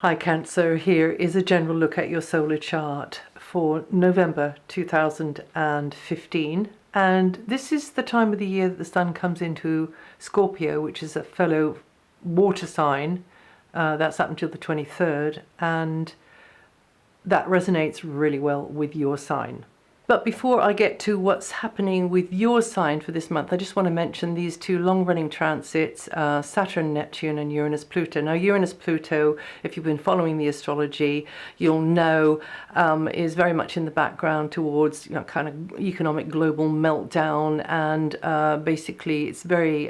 Hi Cancer, here is a general look at your solar chart for November 2015, and this is the time of the year that the Sun comes into Scorpio, which is a fellow water sign. That's up until the 23rd, and that resonates really well with your sign. But before I get to what's happening with your sign for this month, I just want to mention these two long-running transits, Saturn, Neptune, and Uranus, Pluto. Now, Uranus, Pluto, if you've been following the astrology, you'll know is very much in the background towards kind of economic global meltdown, and basically it's very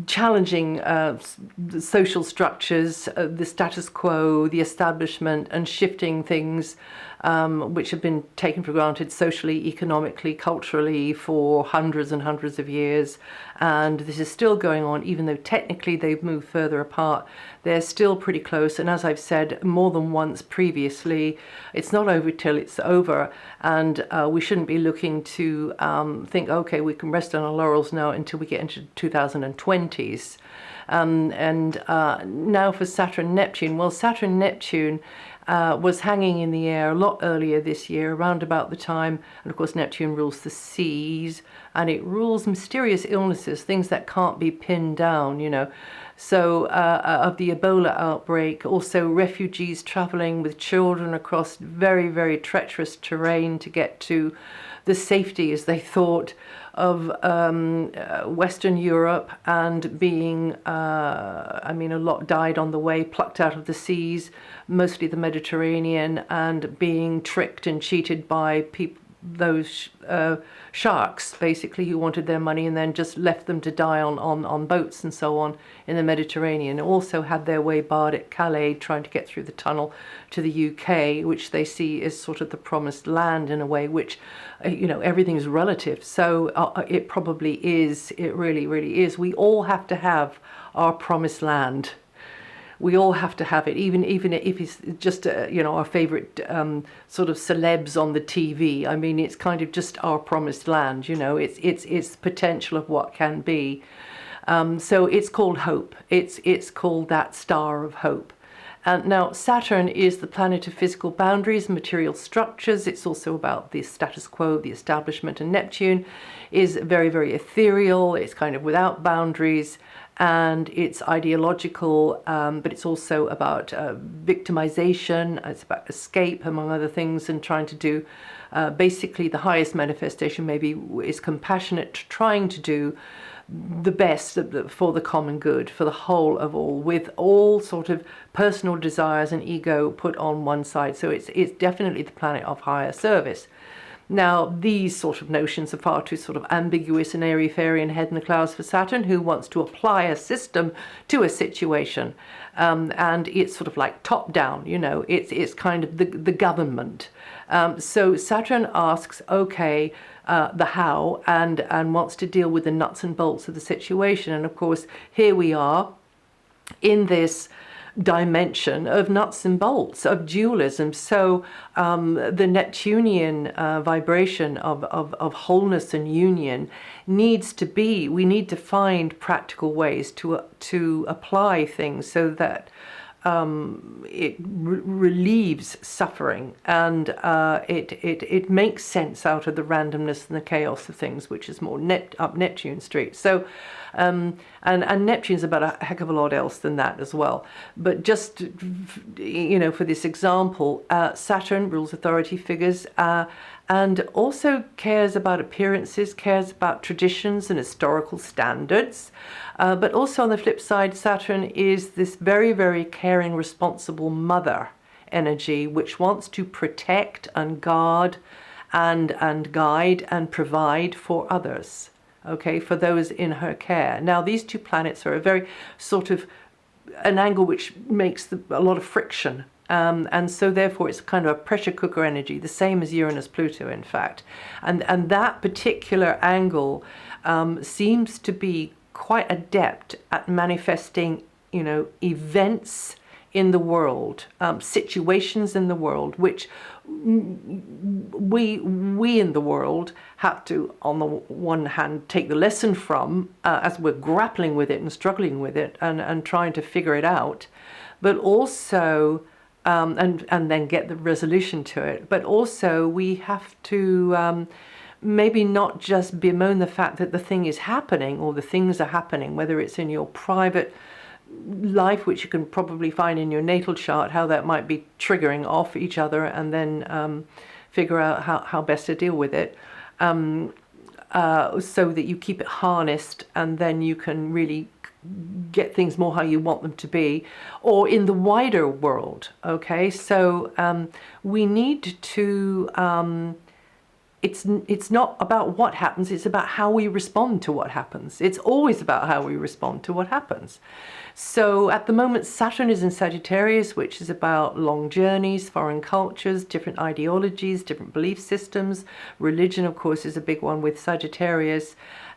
challenging the social structures, the status quo, the establishment, and shifting things which have been taken for granted socially, economically, culturally for hundreds and hundreds of years. And this is still going on, even though technically they've moved further apart. They're still pretty close. And as I've said more than once previously, it's not over till it's over. And we shouldn't be looking to think, okay, we can rest on our laurels now until we get into 2020s. Now for Saturn, Neptune. Well, Saturn, Neptune was hanging in the air a lot earlier this year, around about the time, and of course Neptune rules the seas, and it rules mysterious illnesses, things that can't be pinned down, So of the Ebola outbreak, also refugees traveling with children across very, very treacherous terrain to get to the safety, as they thought, of Western Europe, and being, a lot died on the way, plucked out of the seas, mostly the Mediterranean, and being tricked and cheated by those sharks, basically, who wanted their money and then just left them to die on boats and so on in the Mediterranean. Also had their way barred at Calais, trying to get through the tunnel to the UK, which they see as sort of the promised land in a way, which, everything's relative. So it probably is, it really, really is. We all have to have our promised land. We all have to have it, even if it's just our favorite sort of celebs on the TV. I mean, it's kind of just our promised land. It's the potential of what can be. So it's called hope. It's called that star of hope. And now Saturn is the planet of physical boundaries, material structures. It's also about the status quo, the establishment, and Neptune is very, very ethereal. It's kind of without boundaries, and it's ideological, but it's also about victimization. It's about escape, among other things, and trying to do basically the highest manifestation maybe is compassionate, trying to do the best for the common good, for the whole of all, with all sort of personal desires and ego put on one side. So it's definitely the planet of higher service. Now, these sort of notions are far too sort of ambiguous and airy-fairy and head in the clouds for Saturn, who wants to apply a system to a situation. And it's sort of like top-down, it's kind of the government. So Saturn asks, okay, the how, and wants to deal with the nuts and bolts of the situation. And of course, here we are in this dimension of nuts and bolts, of dualism. So the Neptunian vibration of wholeness and union needs to be, we need to find practical ways to apply things so that it relieves suffering, and it makes sense out of the randomness and the chaos of things, which is more up Neptune Street. So and Neptune's about a heck of a lot else than that as well. But just for this example, Saturn rules authority figures, and also cares about appearances, cares about traditions and historical standards. But also on the flip side, Saturn is this very, very caring, responsible mother energy, which wants to protect and guard and guide and provide for others, okay, for those in her care. Now, these two planets are a very sort of an angle which makes a lot of friction. And so therefore it's kind of a pressure cooker energy, the same as Uranus, Pluto, in fact. And that particular angle seems to be quite adept at manifesting, events in the world, situations in the world, which we in the world have to, on the one hand, take the lesson from as we're grappling with it and struggling with it and trying to figure it out, but also and then get the resolution to it. But also we have to maybe not just bemoan the fact that the thing is happening or the things are happening, whether it's in your private life, which you can probably find in your natal chart, how that might be triggering off each other, and then figure out how best to deal with it, so that you keep it harnessed, and then you can really get things more how you want them to be, or in the wider world. Okay, so we need to it's not about what happens, it's about how we respond to what happens. It's always about how we respond to what happens. So at the moment, Saturn is in Sagittarius, which is about long journeys, foreign cultures, different ideologies, different belief systems. Religion, of course, is a big one with Sagittarius,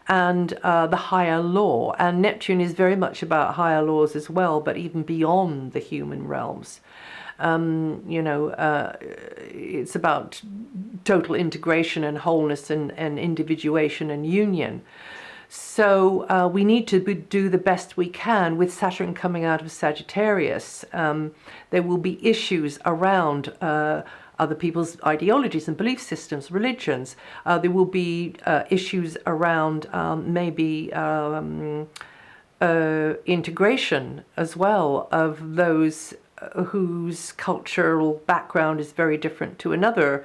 and the higher law. And Neptune is very much about higher laws as well, but even beyond the human realms. It's about total integration and wholeness and individuation and union. So we need to do the best we can with Saturn coming out of Sagittarius. There will be issues around other people's ideologies and belief systems, religions. There will be issues around maybe integration as well of those whose cultural background is very different to another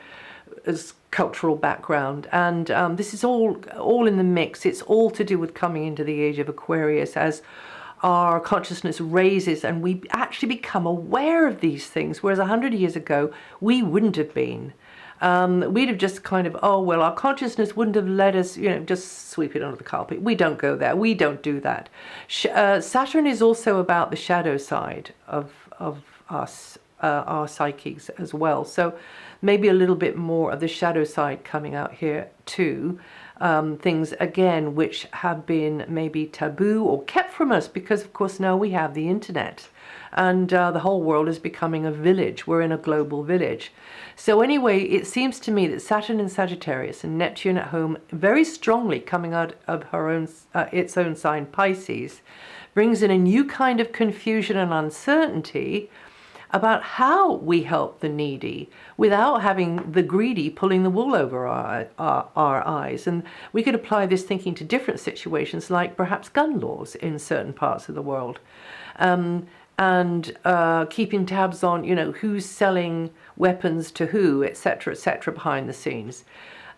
cultural background, and this is all in the mix. It's all to do with coming into the age of Aquarius as our consciousness raises and we actually become aware of these things, whereas 100 years ago we wouldn't have been. We'd have just kind of, oh well, our consciousness wouldn't have let us, just sweep it under the carpet. We don't go there. We don't do that. Saturn is also about the shadow side of us, our psyches as well. So maybe a little bit more of the shadow side coming out here too. Things again which have been maybe taboo or kept from us because of course now we have the internet and the whole world is becoming a village. We're in a global village. So anyway, it seems to me that Saturn in Sagittarius and Neptune at home very strongly coming out of its own sign Pisces brings in a new kind of confusion and uncertainty about how we help the needy without having the greedy pulling the wool over our eyes. And we could apply this thinking to different situations, like perhaps gun laws in certain parts of the world, and keeping tabs on, who's selling weapons to who, etc., behind the scenes.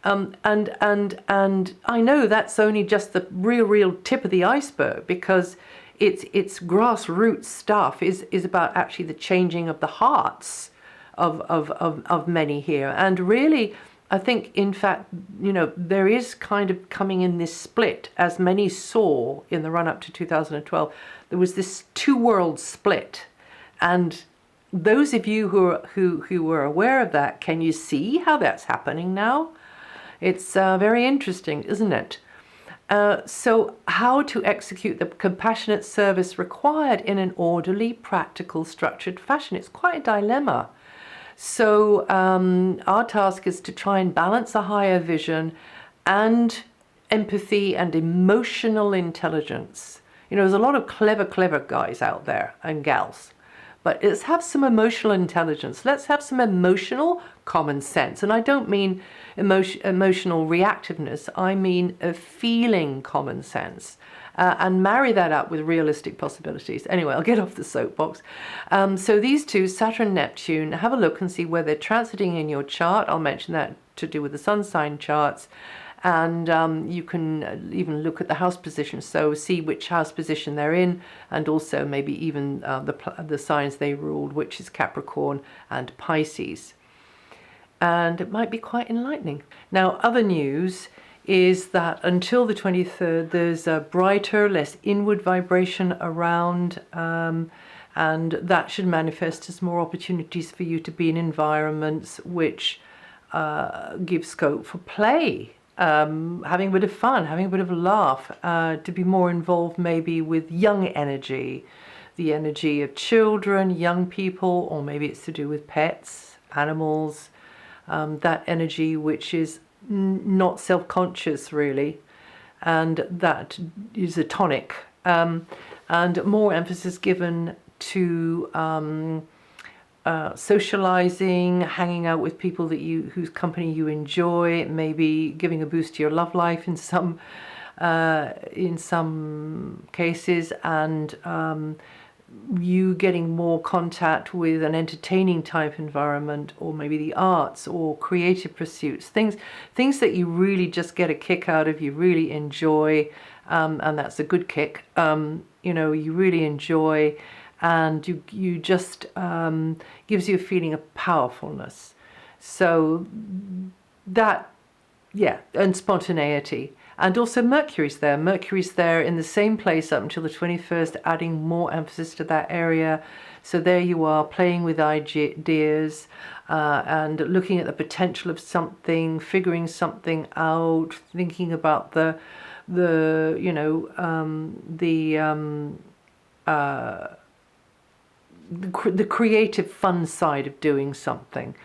And I know that's only just the real tip of the iceberg, because it's grassroots stuff is about actually the changing of the hearts of many here. And really, I think, in fact, there is kind of coming in this split, as many saw in the run-up to 2012. There was this two-world split. And those of you who were aware of that, can you see how that's happening now? It's very interesting, isn't it? So how to execute the compassionate service required in an orderly, practical, structured fashion. It's quite a dilemma. So our task is to try and balance a higher vision and empathy and emotional intelligence. There's a lot of clever guys out there and gals. But let's have some emotional intelligence. Let's have some emotional common sense. And I don't mean emotional reactiveness. I mean a feeling common sense. And marry that up with realistic possibilities. Anyway, I'll get off the soapbox. So these two, Saturn, Neptune, have a look and see where they're transiting in your chart. I'll mention that to do with the sun sign charts. And you can even look at the house position, so see which house position they're in, and also maybe even the signs they ruled, which is Capricorn and Pisces. And it might be quite enlightening. Now, other news is that until the 23rd, there's a brighter, less inward vibration around, and that should manifest as more opportunities for you to be in environments which give scope for play. Having a bit of fun, having a bit of a laugh, to be more involved maybe with young energy, the energy of children, young people, or maybe it's to do with pets, animals, that energy which is not self-conscious really, and that is a tonic, and more emphasis given to socializing, hanging out with people that whose company you enjoy, maybe giving a boost to your love life in some cases, and you getting more contact with an entertaining type environment, or maybe the arts or creative pursuits, things that you really just get a kick out of, you really enjoy, and that's a good kick, you really enjoy, and you just gives you a feeling of powerfulness. So that, yeah, and spontaneity. And also Mercury's there. Mercury's there in the same place up until the 21st, adding more emphasis to that area. So there you are, playing with ideas and looking at the potential of something, figuring something out, thinking about the creative fun side of doing something.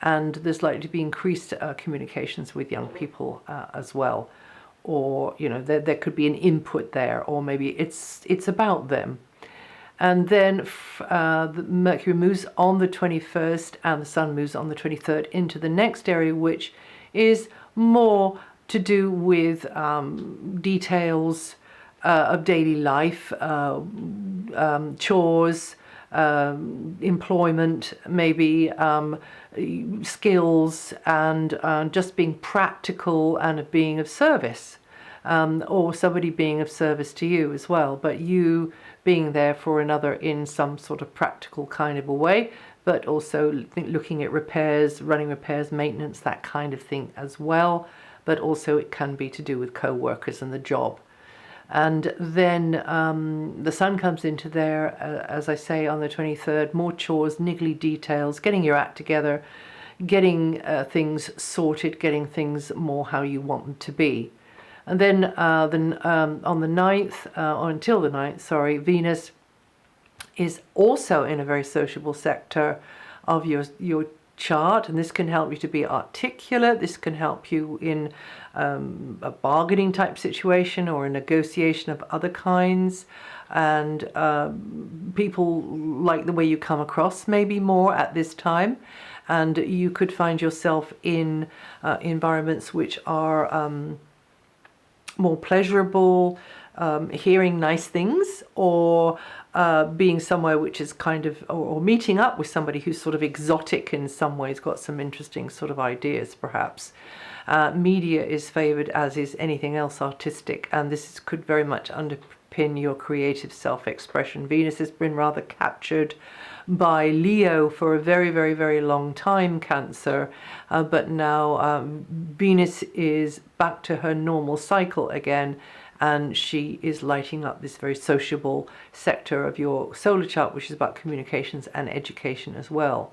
And there's likely to be increased communications with young people as well. Or there could be an input there, or maybe it's about them. And then the Mercury moves on the 21st and the Sun moves on the 23rd into the next area, which is more to do with details of daily life, chores, employment, maybe skills, and just being practical and being of service, or somebody being of service to you as well, but you being there for another in some sort of practical kind of a way, but also looking at repairs, running repairs, maintenance, that kind of thing as well. But also it can be to do with co-workers and the job. And then the Sun comes into there, as I say, on the 23rd, more chores, niggly details, getting your act together, getting things sorted, getting things more how you want them to be. And then on the 9th, or until the 9th, sorry, Venus is also in a very sociable sector of your chart, and this can help you to be articulate. This can help you in a bargaining type situation or a negotiation of other kinds, and people like the way you come across maybe more at this time, and you could find yourself in environments which are more pleasurable, hearing nice things, or being somewhere which is kind of, or meeting up with somebody who's sort of exotic in some ways, got some interesting sort of ideas perhaps. Media is favoured, as is anything else artistic, and this could very much underpin your creative self-expression. Venus has been rather captured by Leo for a very, very, very long time, Cancer, but now Venus is back to her normal cycle again, and she is lighting up this very sociable sector of your solar chart, which is about communications and education as well.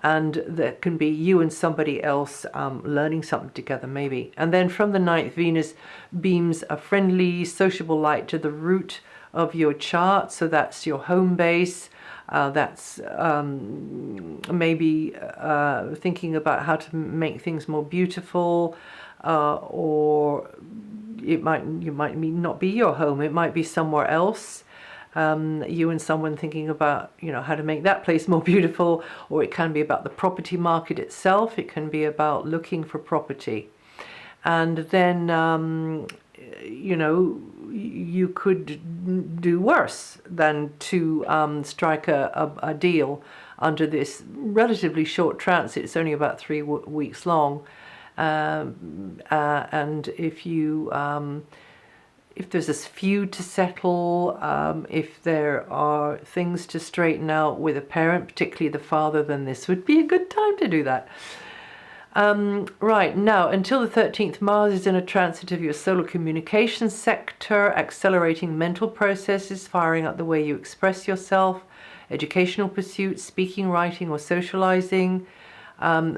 And that can be you and somebody else learning something together maybe. And then from the 9th, Venus beams a friendly, sociable light to the root of your chart. So that's your home base. That's maybe thinking about how to make things more beautiful, or you might not be your home. It might be somewhere else. You and someone thinking about, how to make that place more beautiful, or it can be about the property market itself. It can be about looking for property. And then, you could do worse than to strike a deal under this relatively short transit. It's only about 3 weeks long. And if there's a feud to settle, if there are things to straighten out with a parent, particularly the father, then this would be a good time to do that. Right, now, until the 13th, Mars is in a transit of your solar communications sector, accelerating mental processes, firing up the way you express yourself, educational pursuits, speaking, writing, or socializing.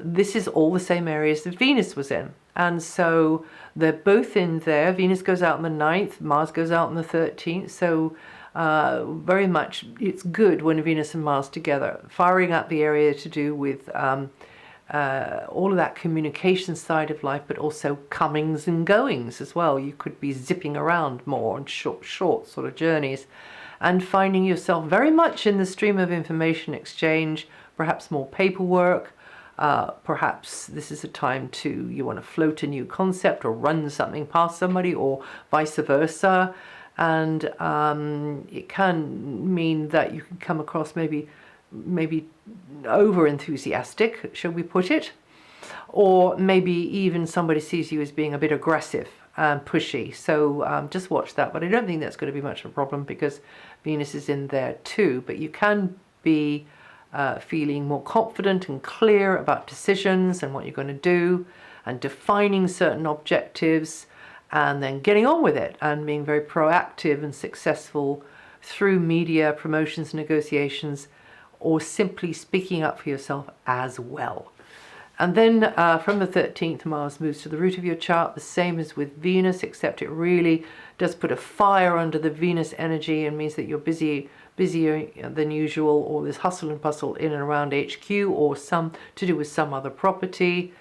This is all the same areas that Venus was in. And so they're both in there. Venus goes out on the 9th, Mars goes out on the 13th. So very much, it's good when Venus and Mars together, firing up the area to do with all of that communication side of life, but also comings and goings as well. You could be zipping around more on short sort of journeys, and finding yourself very much in the stream of information exchange, perhaps more paperwork. Perhaps this is a time you want to float a new concept or run something past somebody, or vice versa. And it can mean that you can come across maybe over enthusiastic, shall we put it, or maybe even somebody sees you as being a bit aggressive and pushy. So just watch that. But I don't think that's going to be much of a problem because Venus is in there too. But you can be feeling more confident and clear about decisions and what you're going to do, and defining certain objectives, and then getting on with it and being very proactive and successful through media, promotions, negotiations, or simply speaking up for yourself as well. And then from the 13th, Mars moves to the root of your chart, the same as with Venus, except it really does put a fire under the Venus energy and means that you're busier than usual, or there's hustle and bustle in and around HQ, or some to do with some other property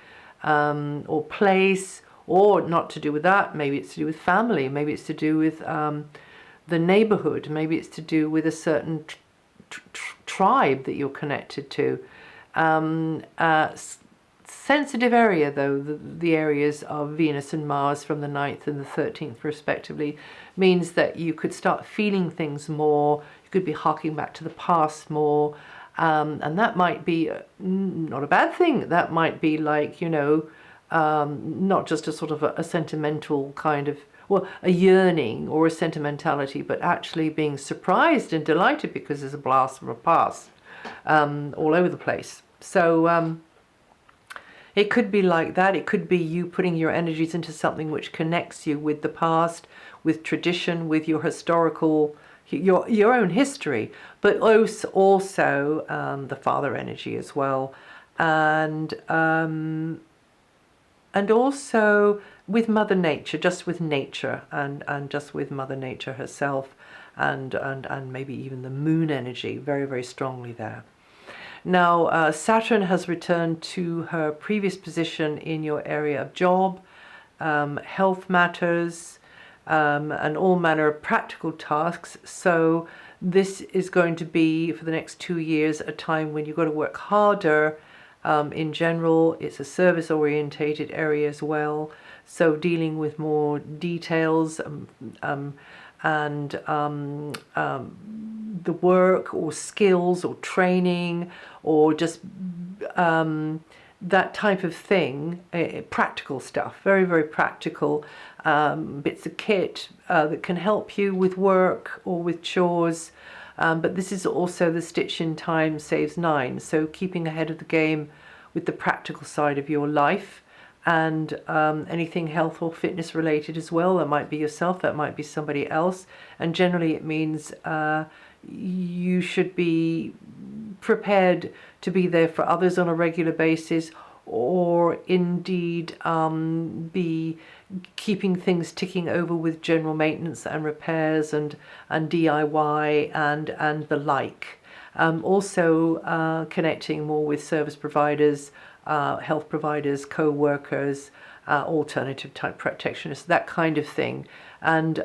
or place, or not to do with that. Maybe it's to do with family, maybe it's to do with the neighborhood, maybe it's to do with a certain tribe that you're connected to. Sensitive area, though, the areas of Venus and Mars from the 9th and the 13th respectively, means that you could start feeling things more. You could be harking back to the past more, and that might be not a bad thing. That might be like, not just a sort of a sentimental kind of, well, a yearning or a sentimentality, but actually being surprised and delighted because there's a blast from a past all over the place. So it could be like that. It could be you putting your energies into something which connects you with the past, with tradition, with your historical, your own history, but also the father energy as well, and also with Mother Nature, just with nature, and just with Mother Nature herself, and maybe even the moon energy very, very strongly there. Now, Saturn has returned to her previous position in your area of job, health matters, and all manner of practical tasks. So this is going to be, for the next 2 years, a time when you've got to work harder. In general, it's a service-orientated area as well. So dealing with more details and the work or skills or training or just that type of thing, practical stuff, very, very practical bits of kit that can help you with work or with chores. But this is also the stitch in time saves 9. So keeping ahead of the game with the practical side of your life, and anything health or fitness related as well. That might be yourself, that might be somebody else. And generally it means you should be prepared to be there for others on a regular basis, or indeed be keeping things ticking over with general maintenance and repairs and DIY and the like. Also connecting more with service providers, health providers, co-workers, alternative type protectionists, that kind of thing. And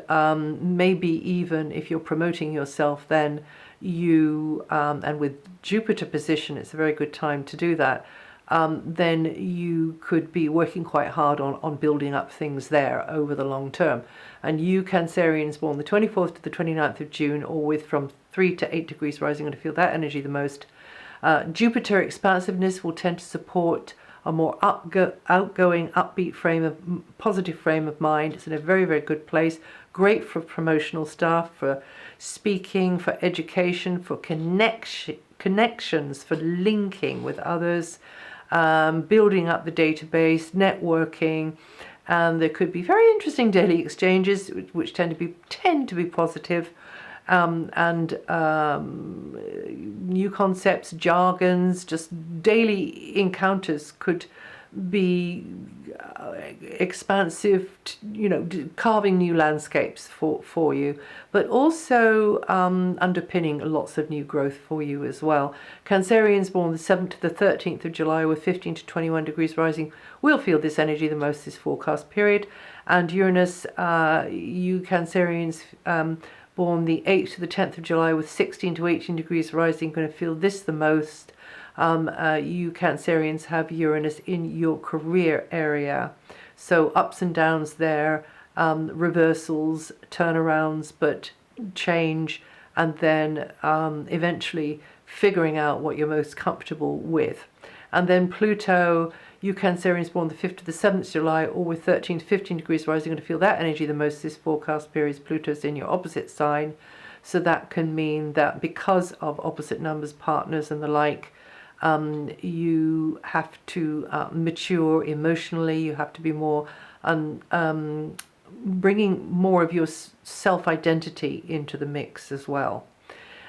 maybe even if you're promoting yourself, then you, and with Jupiter position, it's a very good time to do that. Then you could be working quite hard on building up things there over the long term. And you Cancerians born the 24th to the 29th of June, or with from 3 to 8 degrees rising, going to feel that energy the most. Jupiter expansiveness will tend to support a more outgoing, upbeat positive frame of mind. It's in a very, very good place. Great for promotional stuff, for speaking, for education, for connections, for linking with others, building up the database, networking. And there could be very interesting daily exchanges, which tend to be positive. And new concepts, jargons, just daily encounters could be expansive, carving new landscapes for you, but also underpinning lots of new growth for you as well. Cancerians born the 7th to the 13th of July with 15 to 21 degrees rising will feel this energy the most this forecast period. And Uranus, you Cancerians born the 8th to the 10th of July with 16 to 18 degrees rising, going to feel this the most. You Cancerians have Uranus in your career area, so ups and downs there, reversals, turnarounds, but change, and then eventually figuring out what you're most comfortable with. And then Pluto, you Cancerians born the 5th to the 7th of July, or with 13 to 15 degrees rising, going to feel that energy the most this forecast period. Pluto's in your opposite sign, so that can mean that because of opposite numbers, partners, and the like, you have to mature emotionally. You have to be more bringing more of your self-identity into the mix as well.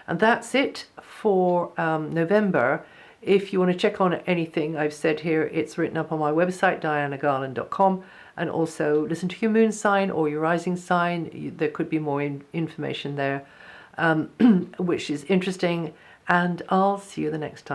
And that's it for November. If you want to check on anything I've said here, it's written up on my website, DianaGarland.com, and also listen to your moon sign or your rising sign. There could be more information there, which is interesting, and I'll see you the next time.